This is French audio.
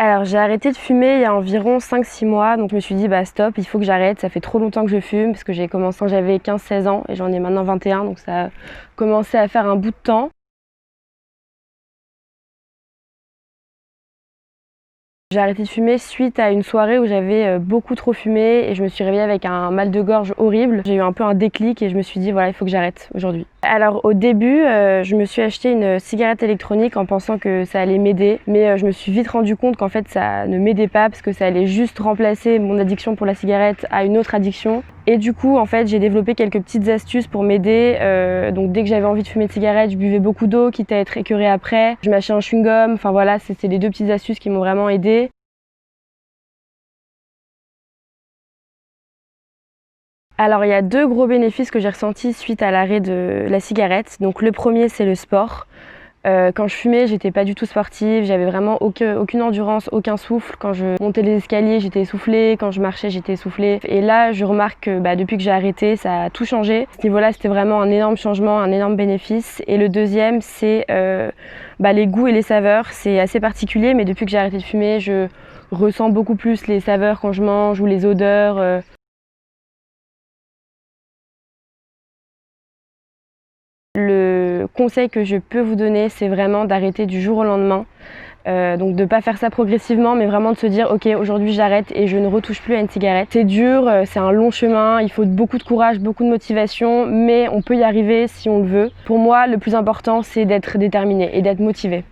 Alors j'ai arrêté de fumer il y a environ 5-6 mois, donc je me suis dit bah stop, il faut que j'arrête, ça fait trop longtemps que je fume, parce que j'ai commencé quand j'avais 15-16 ans et j'en ai maintenant 21, donc ça a commencé à faire un bout de temps. J'ai arrêté de fumer suite à une soirée où j'avais beaucoup trop fumé et je me suis réveillée avec un mal de gorge horrible. J'ai eu un peu un déclic et je me suis dit voilà, il faut que j'arrête aujourd'hui. Alors au début, je me suis acheté une cigarette électronique en pensant que ça allait m'aider, mais je me suis vite rendu compte qu'en fait ça ne m'aidait pas parce que ça allait juste remplacer mon addiction pour la cigarette à une autre addiction. Et du coup, en fait, j'ai développé quelques petites astuces pour m'aider. Donc dès que j'avais envie de fumer de cigarette, je buvais beaucoup d'eau, quitte à être écœurée après. Je mâchais un chewing-gum. Enfin voilà, c'était les deux petites astuces qui m'ont vraiment aidée. Alors il y a deux gros bénéfices que j'ai ressentis suite à l'arrêt de la cigarette. Donc le premier, c'est le sport. Quand je fumais, j'étais pas du tout sportive, j'avais vraiment aucune endurance, aucun souffle. Quand je montais les escaliers, j'étais essoufflée, quand je marchais, j'étais essoufflée. Et là, je remarque que depuis que j'ai arrêté, ça a tout changé. À ce niveau-là, c'était vraiment un énorme changement, un énorme bénéfice. Et le deuxième, c'est les goûts et les saveurs. C'est assez particulier, mais depuis que j'ai arrêté de fumer, je ressens beaucoup plus les saveurs quand je mange ou les odeurs. Le conseil que je peux vous donner, c'est vraiment d'arrêter du jour au lendemain. Donc de ne pas faire ça progressivement, mais vraiment de se dire ok, aujourd'hui j'arrête et je ne retouche plus à une cigarette. C'est dur, c'est un long chemin, il faut beaucoup de courage, beaucoup de motivation, mais on peut y arriver si on le veut. Pour moi, le plus important, c'est d'être déterminé et d'être motivé.